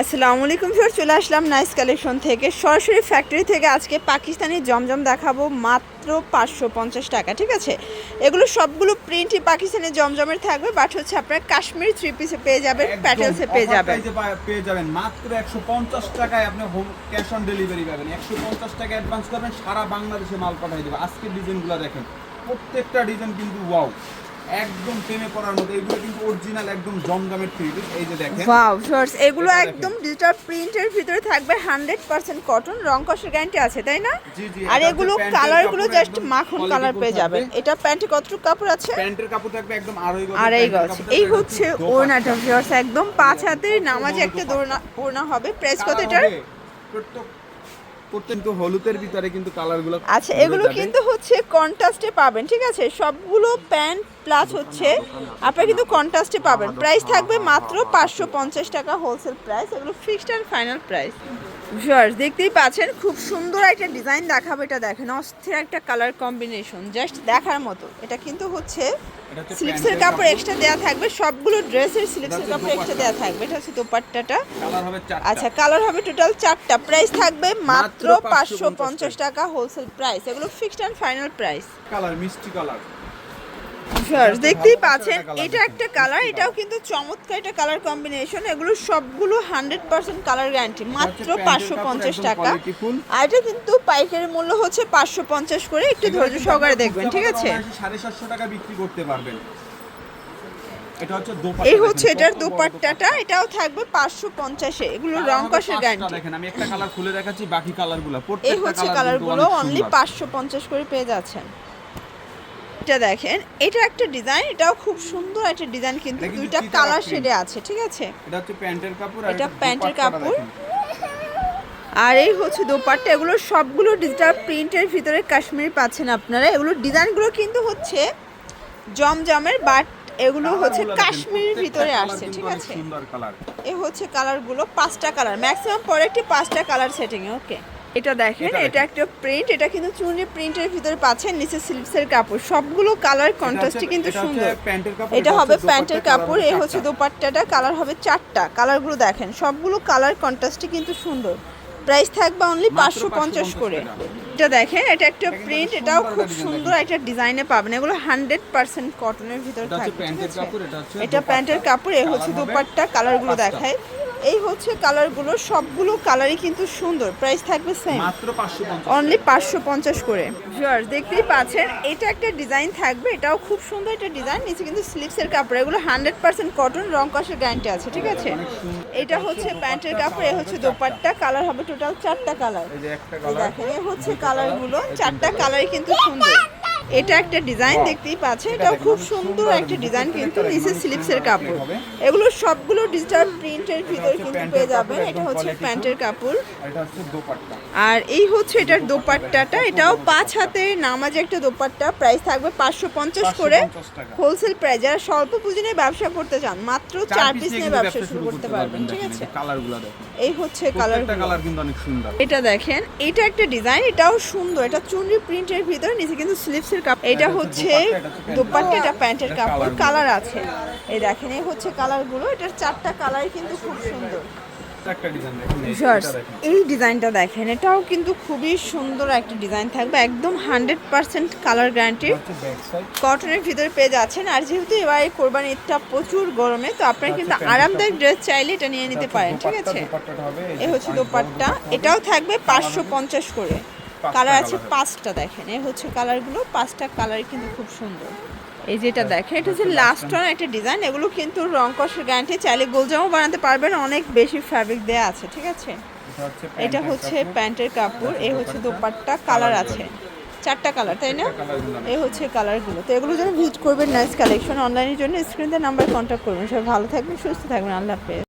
আসসালামু আলাইকুম স্যার, চলে আসলাম নাইস কালেকশন থেকে সরাসরি ফ্যাক্টরি থেকে। আজকে পাকিস্তানি জমজম দেখাবো মাত্র 550 টাকা। ঠিক আছে, এগুলো সবগুলো প্রিন্টই পাকিস্তানি জমজমের থাকবে, বাট হচ্ছে আপনার কাশ্মীরি থ্রি পিসে পেয়ে যাবেন, প্যাটেলসে পেয়ে যাবেন মাত্র 150 টাকায়। আপনি হোম ক্যাশ অন ডেলিভারি পাবেন। 150 টাকা অ্যাডভান্স করবেন, সারা বাংলাদেশে মাল পাঠিয়ে দেবে। আজকের ডিজাইনগুলো দেখেন, প্রত্যেকটা ডিজাইন কিন্তু ওয়াও, একদম প্রেমে পড়ার মতো। এগুলো কিন্তু অরিজিনাল একদম জমজমের থ্রি পিস। এই যে দেখেন, ওয়াও শর্টস, এগুলো একদম ডিজিটাল প্রিন্টের ভিতরে থাকবে, 100% কটন, রং কষের গ্যারান্টি আছে, তাই না? আর এগুলো কালারগুলো জাস্ট মাখন কালার পেয়ে যাবেন। এটা প্যান্টে কতটুকু কাপড় আছে? প্যান্টের কাপড় থাকবে একদম আড়াই গজ। এই হচ্ছে ওড়নাটা শর্টস, একদম 5 হাতের নামাজে একটা ওড়না হবে। প্রাইস কত এটার? কিন্তু হলুদের ভিতরে কিন্তু কালারগুলো আচ্ছা, এগুলো কিন্তু হচ্ছে কন্ট্রাস্টে পাবেন। ঠিক আছে, সবগুলো প্যান্ট প্লাস হচ্ছে আপনারা কিন্তু কন্ট্রাস্টে পাবেন। প্রাইস থাকবে মাত্র 550 টাকা হোলসেল প্রাইস। এগুলো fixed and final price. Viewers দেখতেই পাচ্ছেন, খুব সুন্দর একটা ডিজাইন দেখাবো। এটা দেখেন, অস্থির একটা কালার কম্বিনেশন, জাস্ট দেখার মতো। এটা কিন্তু হচ্ছে স্লিপসের কাপড় এক্সট্রা দেওয়া থাকবে, সবগুলো ড্রেসের স্লিপসের কাপড় এক্সট্রা দেওয়া থাকবে। এটা হচ্ছে দোপাট্টাটা। আচ্ছা, কালার হবে টোটাল 4টা। প্রাইস থাকবে মাত্র 550 টাকা হোলসেল প্রাইস। এগুলো fixed and final price. Colour মিষ্টি কালার ভিউয়ার্স দেখতেই পাচ্ছেন, এটা একটা কালার, এটাও কিন্তু চমৎকার একটা কালার কম্বিনেশন। এগুলো সবগুলো 100% কালার গ্যারান্টি, মাত্র 550 টাকা। আর এটা কিন্তু পাইকারি মূল্য হচ্ছে 550 করে। একটু ধৈর্য সহকারে দেখবেন, ঠিক আছে? 750 টাকা বিক্রি করতে পারবেন। এটা হচ্ছে এই হচ্ছে এটার দোপাট্টাটা, এটাও থাকবে 550 এ। এগুলো রং কষের গ্যারান্টি। দেখেন, আমি একটা কালার খুলে দেখাচ্ছি, বাকি কালারগুলো এই প্রত্যেকটা হচ্ছে কালারগুলো অনলি 550 করে পেয়ে যাচ্ছেন। এটা দেখেন, এটা একটা ডিজাইন, এটাও খুব সুন্দর একটা ডিজাইন, কিন্তু দুইটা কালার শেডে আছে। ঠিক আছে, এটা হচ্ছে প্যান্টের কাপড়, এটা প্যান্টের কাপড়। আর এই হচ্ছে দোপাট্টা। এগুলো সবগুলো ডিজিটাল প্রিন্টের ভিতরে কাশ্মীরি পাচ্ছেন আপনারা। এগুলো ডিজাইনগুলো কিন্তু হচ্ছে জমজমের, বাট এগুলো হচ্ছে কাশ্মীরের ভিতরে আসছে। ঠিক আছে, সুন্দর কালার। এই হচ্ছে কালারগুলো, 5টা কালার ম্যাক্সিমাম, পরে একটি 5টা কালার সেটিং। ওকে, এটা দেখেন, এটা একটা প্রিন্ট, এটা কিন্তু চুনি প্রিন্টের ভিতরে পাচ্ছেন, নিচে স্লিপসের কাপড়। সবগুলো কালার কন্ট্রাস্টে কিন্তু সুন্দর। এটা হবে প্যান্টের কাপড়। এই হচ্ছে দোপাট্টাটা, কালার হবে 4টা। কালারগুলো দেখেন, সবগুলো কালার কন্ট্রাস্টে কিন্তু সুন্দর। প্রাইস থাকবে অনলি 550 করে। এটা দেখেন, এটা একটা প্রিন্ট, এটাও খুব সুন্দর একটা ডিজাইনে পাবেন। এগুলো 100% কটনের ভিতরে থাকবে। এটা প্যান্টের কাপড়। এই হচ্ছে দোপাট্টা। কালারগুলো দেখায়, এই হচ্ছে কালারগুলো, সবগুলো কালারই কিন্তু সুন্দর। প্রাইস থাকবে সেম, মাত্র 550, অনলি 550 করে। ভিউয়ার্স দেখতেই পাচ্ছেন, এটা একটা ডিজাইন থাকবে, এটাও খুব সুন্দর একটা ডিজাইন। নিচে কিন্তু স্লিপসের কাপড়। এগুলো 100% কটন, রং কষের গ্যারান্টি আছে। ঠিক আছে, এটা হচ্ছে প্যান্টের কাপড়। এ হচ্ছে দোপাট্টা। কালার হবে টোটাল 4টা কালার। দেখেন, এই হচ্ছে কালারগুলো, 4টা কালারই কিন্তু সুন্দর। এটা একটা ডিজাইন দেখতেই পাচ্ছেন, এটাও খুব সুন্দর একটা ডিজাইন, কিন্তু নিচে স্লিপসের কাপড়। এগুলো সবগুলো ডিজিটাল প্রিন্টের ভিতরে কিন্তু পেয়ে যাবেন। এটা হচ্ছে প্যান্টের কাপড়, আর এই হচ্ছে এটার দোপাট্টাটা। এটাও 5 হাতের নামাজে একটা দোপাট্টা। প্রাইস থাকবে 550 করে হোলসেল প্রাইস। যারা স্বল্প পুঁজি নিয়ে ব্যবসা করতে চান, মাত্র 4 পিস নিয়ে ব্যবসা শুরু করতে পারবেন। ঠিক আছে, এই হচ্ছে কালার কিন্তু অনেক সুন্দর। এটা দেখেন, এটা একটা ডিজাইন, এটাও সুন্দর। এটা চুনরি প্রিন্টের ভিতরে, নিচে কিন্তু স্লিপসের কাপড়। এটা হচ্ছে দোপাট্টা, এটা প্যান্টের কাপড়। কালার আছে, এই দেখেন, এই হচ্ছে কালারগুলো। এটার 4টা কালারই কিন্তু খুব সুন্দর। এই ডিজাইনটা দেখেন, এটাও কিন্তু খুবই সুন্দর একটা ডিজাইন থাকবে, একদম 100% কালার গ্যারান্টি, কটনের ভিতরে পেয়ে যাচ্ছেন। আর যেহেতু এবার কোরবানি ঈদটা প্রচুর গরমে, তো আপনারা কিন্তু আরামদায়ক ড্রেস চাইলে এটা নিয়ে নিতে পারেন। ঠিক আছে, এই হচ্ছে দোপাট্টা। এটাও থাকবে 550 করে। কালার আছে 5টা। দেখেন, এই হচ্ছে কালারগুলো, 5টা কালার কিন্তু খুব সুন্দর। এই যেটা দেখেন, এটা হচ্ছে লাস্ট অন একটা ডিজাইন। এগুলো কিন্তু রং কষের গ্যারান্টি, চাইলে গোলজামও বানাতে পারবেন, অনেক বেশি ফ্যাব্রিক দেওয়া আছে। ঠিক আছে, এটা হচ্ছে প্যান্টের কাপড়। এই হচ্ছে দোপাট্টা। কালার আছে 4টা কালার, তাই না? এই হচ্ছে কালারগুলো। তো এগুলো যেন ভিজিট করবেন নাইস কালেকশন। অনলাইনের জন্য স্ক্রিনে নাম্বার কন্ট্যাক্ট করবেন। সবাই ভালো থাকবেন, সুস্থ থাকবেন। আল্লাহ হাফেজ।